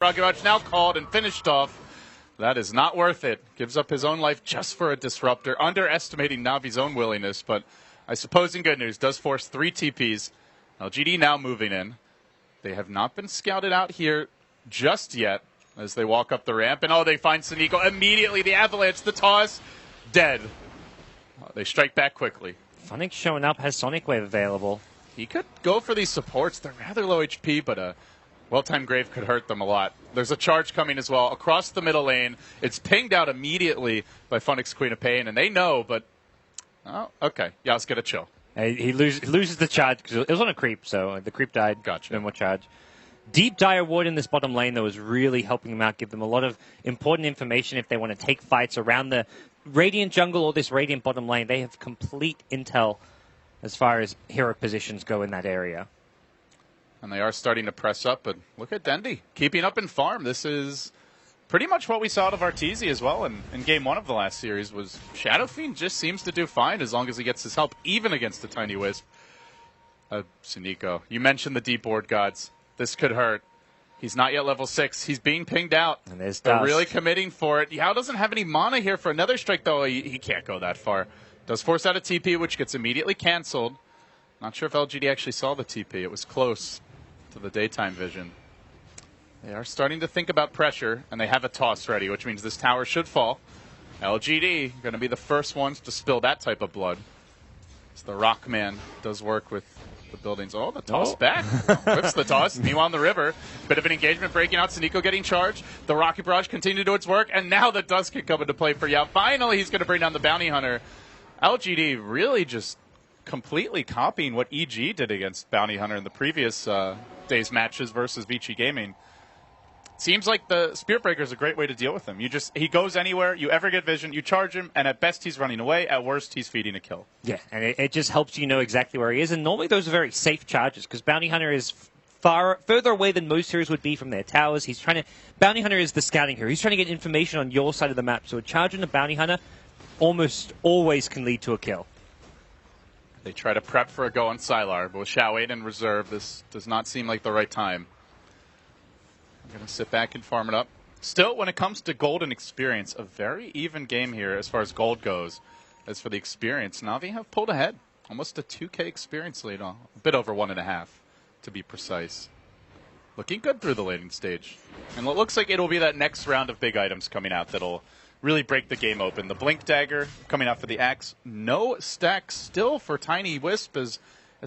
Ragovich now called and finished off. That is not worth it. Gives up his own life just for a disruptor, underestimating Navi's own willingness, but I suppose in good news, does force 3 TPs. LGD now moving in. They have not been scouted out here just yet as they walk up the ramp, and they find Sneeko. Immediately the avalanche, the toss, dead. They strike back quickly. Funnick showing up, has Sonic Wave available. He could go for these supports. They're rather low HP, but well-timed Grave could hurt them a lot. There's a charge coming as well across the middle lane. It's pinged out immediately by Funnick's Queen of Pain, and they know, but okay. Yeah, let's get a chill. He loses the charge because it was on a creep, so the creep died. Gotcha. No more charge. Deep Dire Ward in this bottom lane, though, is really helping them out, give them a lot of important information if they want to take fights around the Radiant jungle or this Radiant bottom lane. They have complete intel as far as hero positions go in that area. And they are starting to press up, but look at Dendi keeping up in farm. This is pretty much what we saw out of Arteezy as well in game 1 of the last series. Was Shadow Fiend just seems to do fine as long as he gets his help, even against a Tiny Wisp. Sneeko, you mentioned the deep ward gods. This could hurt. He's not yet level 6. He's being pinged out. And there's They're Dust. really committing for it. Yao doesn't have any mana here for another strike, though. He can't go that far. Does force out a TP, which gets immediately canceled. Not sure if LGD actually saw the TP. It was close to the daytime vision. They are starting to think about pressure, and they have a toss ready, which means this tower should fall. LGD going to be the first ones to spill that type of blood. As the Rockman does work with the buildings. Oh, the toss back. Whips the toss. Meanwhile on the river, bit of an engagement breaking out. Sneeko getting charged. The Rocky Barrage continued to do its work, and now the Dust can come into play for Yao. Finally, he's going to bring down the Bounty Hunter. LGD really just completely copying what EG did against Bounty Hunter in the previous day's matches versus Vici Gaming. Seems like the Spirit Breaker is a great way to deal with him. He goes anywhere, you ever get vision, you charge him, and at best he's running away, at worst he's feeding a kill. Yeah, and it just helps you know exactly where he is, and normally those are very safe charges, because Bounty Hunter is further away than most heroes would be from their towers. Bounty Hunter is the scouting hero. He's trying to get information on your side of the map, so a charge on a Bounty Hunter almost always can lead to a kill. They try to prep for a go on Sylar, but with Xiao 8 in reserve, this does not seem like the right time. I'm going to sit back and farm it up. Still, when it comes to gold and experience, a very even game here as far as gold goes. As for the experience, Na'Vi have pulled ahead. Almost a 2K experience lead, a bit over 1.5 to be precise. Looking good through the laning stage. And it looks like it'll be that next round of big items coming out that'll really break the game open. The Blink Dagger coming out for the Axe. No stack still for Tiny Wisp as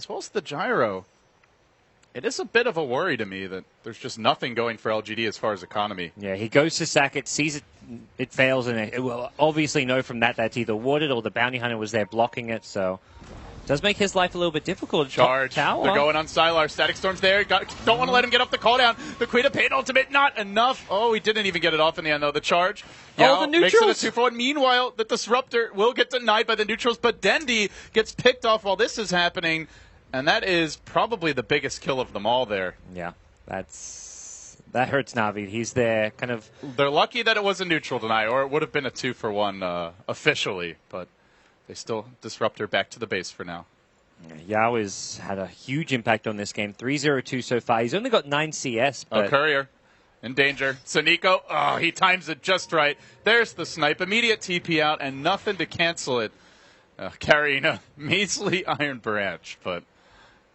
well as the Gyro. It is a bit of a worry to me that there's just nothing going for LGD as far as economy. Yeah, he goes to sack it, sees it fails, and it will obviously know from that that's either warded or the Bounty Hunter was there blocking it, so it does make his life a little bit difficult. Charge. They're going on Sylar. Static Storm's there. Don't want to let him get off the cooldown. The Queen of Pain ultimate, not enough. Oh, he didn't even get it off in the end, though. The charge. The neutrals. Makes it a 2-for-1. Meanwhile, the Disruptor will get denied by the neutrals, but Dendi gets picked off while this is happening. And that is probably the biggest kill of them all there. Yeah, that hurts Na'Vi. He's there kind of... They're lucky that it was a neutral deny, or it would have been a 2-for-1 officially. But they still Disruptor back to the base for now. Yao has had a huge impact on this game. 3-0-2 so far. He's only got 9 CS. But Courier in danger. Sneeko, he times it just right. There's the snipe. Immediate TP out and nothing to cancel it. Carrying a measly Iron Branch, but...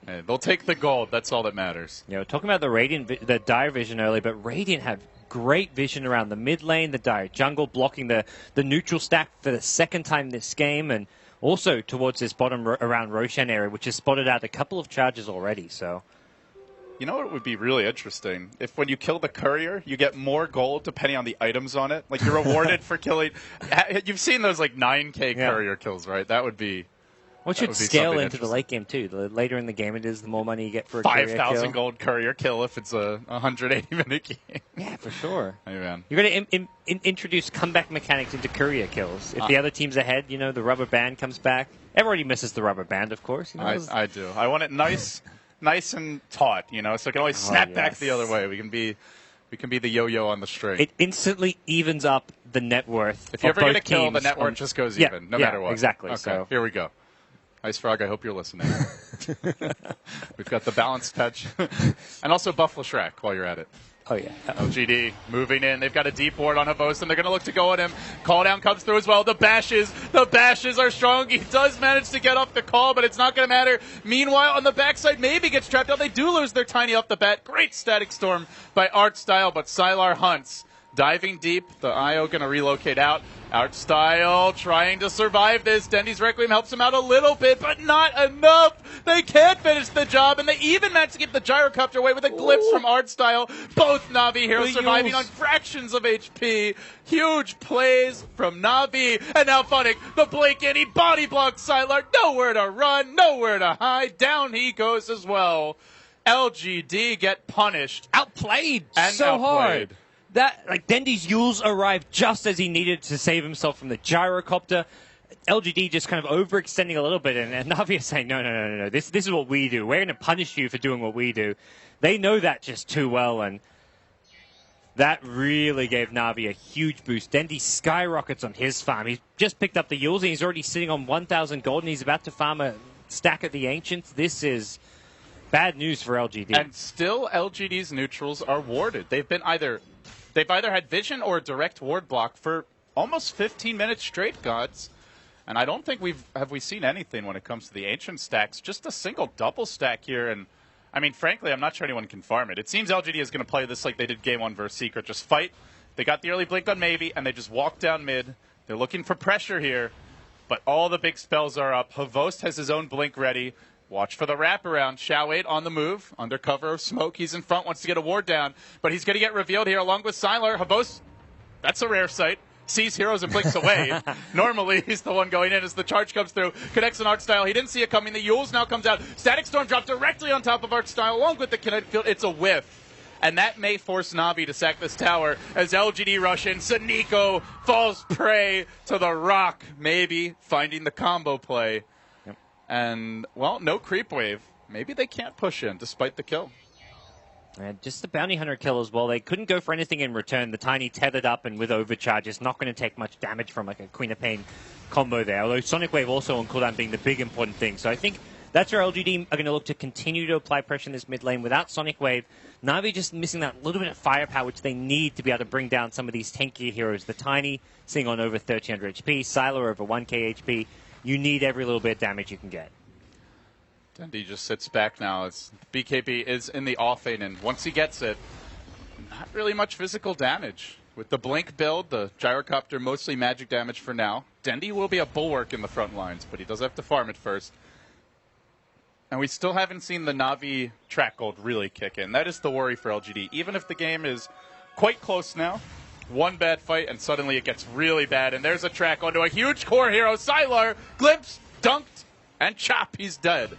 Hey, they'll take the gold. That's all that matters. You know, talking about the Dire vision earlier, but Radiant have great vision around the mid lane, the Dire jungle, blocking the neutral stack for the second time this game, and also towards this bottom around Roshan area, which has spotted out a couple of charges already. So, you know what would be really interesting? If when you kill the Courier, you get more gold depending on the items on it. Like you're rewarded for killing. You've seen those like 9K Courier kills, right? That would be. What should scale into the late game, too. The later in the game it is, the more money you get for a 5,000 gold Courier kill if it's a 180-minute game. Yeah, for sure. Hey, man. You're going to introduce comeback mechanics into Courier kills. If the other team's ahead, you know, the rubber band comes back. Everybody misses the rubber band, of course. You know, I do. I want it nice and taut, you know, so it can always snap back the other way. We can be the yo-yo on the string. It instantly evens up the net worth. If you ever get a kill, the net worth just goes even, no matter what. Exactly. Okay, so here we go. Ice Frog, I hope you're listening. We've got the balanced touch. And also Buffalo Shrek while you're at it. Oh, yeah. LGD moving in. They've got a deep ward on Havos, and they're going to look to go at him. Call down comes through as well. The bashes are strong. He does manage to get off the call, but it's not going to matter. Meanwhile, on the backside, maybe gets trapped out. They do lose their Tiny off the bat. Great static storm by Artstyle, but Sylar hunts. Diving deep, the I.O going to relocate out. Artstyle trying to survive this. Dendy's Requiem helps him out a little bit, but not enough. They can't finish the job, and they even managed to get the gyrocopter away with a glimpse from Artstyle. Both Na'Vi heroes surviving on fractions of HP. Huge plays from Na'Vi, and now Funnick, the blink in, he body blocks Sylar. Nowhere to run, nowhere to hide. Down he goes as well. LGD get punished. Outplayed And so outplayed. hard. That, like, Dendy's Yules arrived just as he needed to save himself from the gyrocopter. LGD just kind of overextending a little bit, and Na'Vi is saying, no, this is what we do. We're going to punish you for doing what we do. They know that just too well, and that really gave Na'Vi a huge boost. Dendy skyrockets on his farm. He's just picked up the Yules, and he's already sitting on 1,000 gold, and he's about to farm a stack at the Ancients. This is bad news for LGD. And still, LGD's neutrals are warded. They've either had vision or a direct ward block for almost 15 minutes straight, gods. And I don't think we've seen anything when it comes to the Ancient stacks. Just a single double stack here, and I mean, frankly, I'm not sure anyone can farm it. It seems LGD is going to play this like they did Game 1 versus Secret. Just fight. They got the early blink on Maybe, and they just walk down mid. They're looking for pressure here, but all the big spells are up. Havost has his own blink ready. Watch for the wraparound. Shao 8 on the move. Under cover of smoke. He's in front, wants to get a ward down. But he's going to get revealed here along with Sylar. Havost, that's a rare sight. Sees heroes and blinks away. Normally, he's the one going in as the charge comes through. Connects on Artstyle. He didn't see it coming. The Yules now comes out. Static Storm dropped directly on top of Artstyle along with the kinetic field. It's a whiff. And that may force Na'Vi to sack this tower as LGD rush in. Saniko falls prey to the rock. Maybe finding the combo play. And, well, no creep wave. Maybe they can't push in despite the kill. And just the Bounty Hunter kill as well. They couldn't go for anything in return. The Tiny tethered up and with overcharge is not going to take much damage from like a Queen of Pain combo there. Although Sonic Wave also on cooldown being the big important thing. So I think that's where LGD are going to look to continue to apply pressure in this mid lane without Sonic Wave. Na'Vi just missing that little bit of firepower which they need to be able to bring down some of these tankier heroes. The Tiny sitting on over 1300 HP, Sylar over 1k HP. You need every little bit of damage you can get. Dendy just sits back now as BKB is in the offlane, and once he gets it, not really much physical damage. With the Blink build, the Gyrocopter mostly magic damage for now. Dendy will be a bulwark in the front lines, but he does have to farm it first. And we still haven't seen the Na'Vi track gold really kick in. That is the worry for LGD. Even if the game is quite close now, one bad fight, and suddenly it gets really bad. And there's a track onto a huge core hero, Sylar, glimpse, dunked, and chop, he's dead.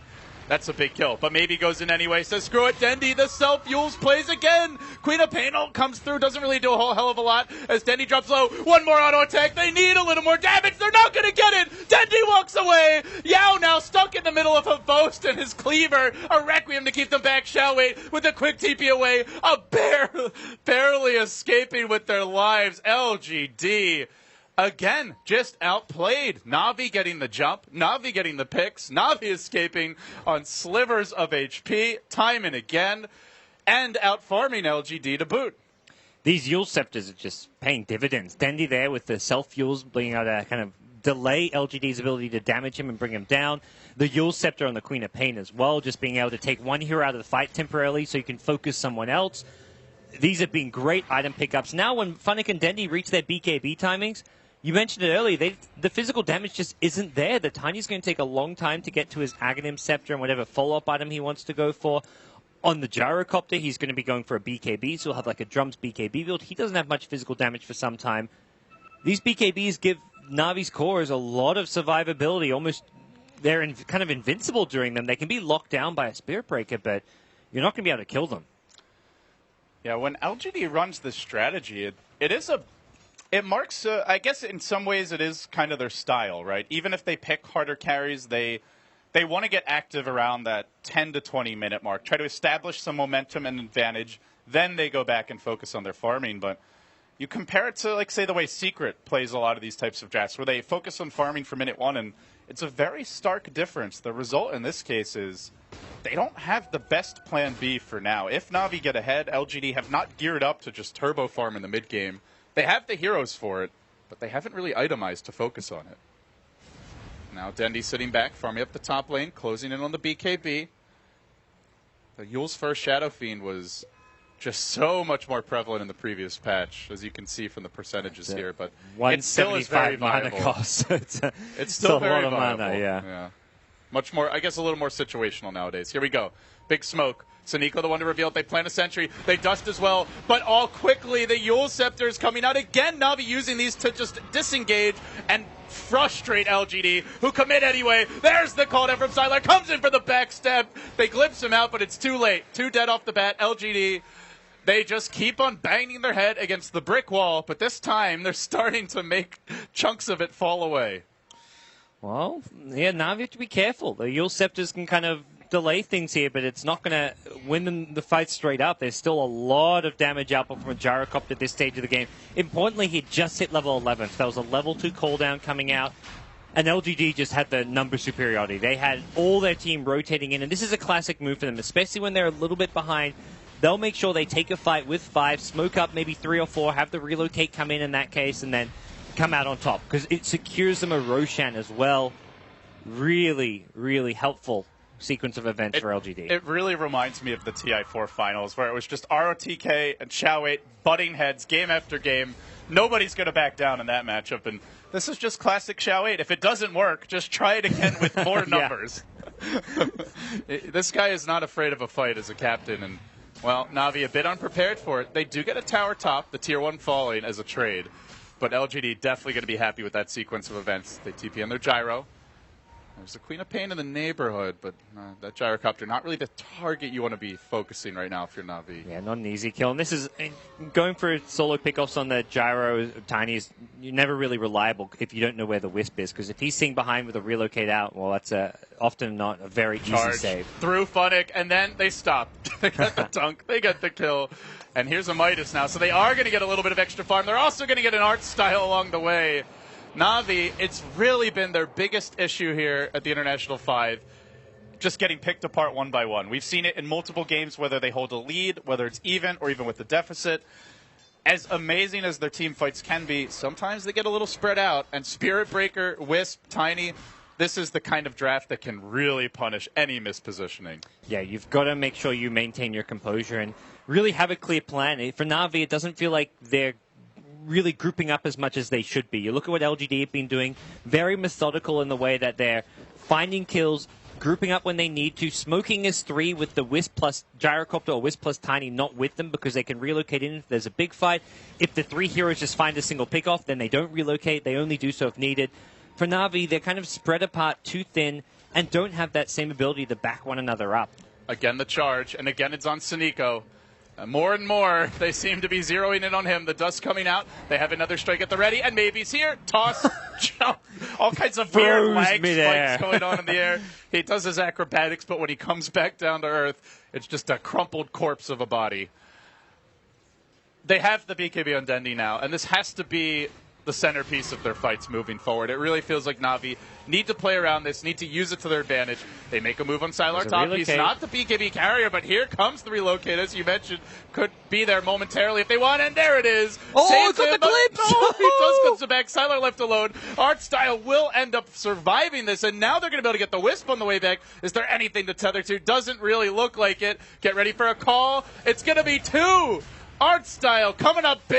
That's a big kill, but maybe goes in anyway. Says, screw it, Dendy, the self-Yules plays again. Queen of Pain comes through, doesn't really do a whole hell of a lot as Dendy drops low. One more auto attack. They need a little more damage. They're not going to get it. Dendy walks away. Yao now stuck in the middle of a boast and his cleaver. A Requiem to keep them back. Shao wait with a quick TP away. Barely escaping with their lives. LGD. Again, just outplayed. Na'Vi getting the jump, Na'Vi getting the picks, Na'Vi escaping on slivers of HP, time and again, and outfarming LGD to boot. These Yule Scepters are just paying dividends. Dendy there with the self-Yules being able to kind of delay LGD's ability to damage him and bring him down. The Yule Scepter on the Queen of Pain as well, just being able to take one hero out of the fight temporarily so you can focus someone else. These have been great item pickups. Now when Funnick and Dendy reach their BKB timings, you mentioned it earlier, the physical damage just isn't there. The Tiny's going to take a long time to get to his Aghanim Scepter and whatever follow-up item he wants to go for. On the Gyrocopter, he's going to be going for a BKB, so he'll have like a Drums BKB build. He doesn't have much physical damage for some time. These BKBs give Na'Vi's cores a lot of survivability. Almost, they're kind of invincible during them. They can be locked down by a Spirit Breaker, but you're not going to be able to kill them. Yeah, when LGD runs this strategy, it marks, I guess in some ways it is kind of their style, right? Even if they pick harder carries, they want to get active around that 10 to 20 minute mark, try to establish some momentum and advantage, then they go back and focus on their farming. But you compare it to, like, say, the way Secret plays a lot of these types of drafts, where they focus on farming for minute one, and it's a very stark difference. The result in this case is they don't have the best plan B for now. If Na'Vi get ahead, LGD have not geared up to just turbo farm in the mid game. They have the heroes for it, but they haven't really itemized to focus on it. Now Dendi sitting back, farming up the top lane, closing in on the BKB. The Yule's first Shadow Fiend was just so much more prevalent in the previous patch, as you can see from the percentages here. But it still is very mana viable. cost. It's still very a lot of viable. mana, yeah. Much more, I guess, a little more situational nowadays. Here we go. Big smoke. Saniko, the one to reveal it. They plant a sentry. They dust as well. But all quickly, the Yule Scepter is coming out. Again, Na'Vi using these to just disengage and frustrate LGD, who commit anyway. There's the call down from Sylar. Comes in for the backstab. They glimpse him out, but it's too late. Too dead off the bat. LGD, they just keep on banging their head against the brick wall. But this time, they're starting to make chunks of it fall away. Well, yeah, Na'Vi have to be careful. The Yule Scepters can kind of delay things here, but it's not going to win them the fight straight up. There's still a lot of damage output from a Gyrocopter at this stage of the game. Importantly, he just hit level 11. So there was a level 2 cooldown coming out, and LGD just had the number superiority. They had all their team rotating in, and this is a classic move for them, especially when they're a little bit behind. They'll make sure they take a fight with 5, smoke up maybe 3 or 4, have the relocate come in that case, and then come out on top, because it secures them a Roshan as well. Really, really helpful sequence of events for LGD. It really reminds me of the TI4 finals, where it was just ROTK and Chow8 butting heads game after game. Nobody's going to back down in that matchup, and this is just classic Chow8. If it doesn't work, just try it again with more numbers. This guy is not afraid of a fight as a captain, and, well, Na'Vi a bit unprepared for it. They do get a tower top, the tier 1 falling as a trade, but LGD definitely going to be happy with that sequence of events. They TP on their Gyro. There's a Queen of Pain in the neighborhood, but that Gyrocopter, not really the target you want to be focusing right now if you're Na'Vi. Yeah, not an easy kill. And this is, going for solo pickoffs on the Gyro, Tiny, is you're never really reliable if you don't know where the Wisp is, because if he's seeing behind with a relocate out, well, that's often not a very easy save. Through Funnick, and then they stop. They get the dunk, they get the kill. And here's a Midas now, so they are going to get a little bit of extra farm. They're also going to get an art style along the way. Na'Vi, it's really been their biggest issue here at the International 5, just getting picked apart one by one. We've seen it in multiple games, whether they hold a lead, whether it's even, or even with the deficit. As amazing as their team fights can be, sometimes they get a little spread out. And Spirit Breaker, Wisp, Tiny, this is the kind of draft that can really punish any mispositioning. Yeah, you've got to make sure you maintain your composure and really have a clear plan. For Na'Vi, it doesn't feel like they're really grouping up as much as they should be. You look at what LGD have been doing, very methodical in the way that they're finding kills, grouping up when they need to, smoking as 3 with the Wisp plus Gyrocopter or Wisp plus Tiny not with them, because they can relocate in if there's a big fight. If the 3 heroes just find a single pickoff, then they don't relocate. They only do so if needed. For Na'Vi, they're kind of spread apart, too thin, and don't have that same ability to back one another up. Again, the charge, and again, it's on Saniko. More and more, they seem to be zeroing in on him. The dust coming out. They have another strike at the ready, and Maybe's here. Toss, jump, all kinds of weird lag spikes going on in the air. He does his acrobatics, but when he comes back down to earth, it's just a crumpled corpse of a body. They have the BKB on Dendi now, and this has to be the centerpiece of their fights moving forward. It really feels like Na'Vi need to play around this, need to use it to their advantage. They make a move on Sylar top. He's not the BKB carrier, but here comes the relocate, as you mentioned. Could be there momentarily if they want, and there it is. Oh, got the glimpse! No, he does come back. Sylar left alone. Art Style will end up surviving this, and now they're going to be able to get the Wisp on the way back. Is there anything to tether to? Doesn't really look like it. Get ready for a call. It's going to be 2. Art Style coming up big.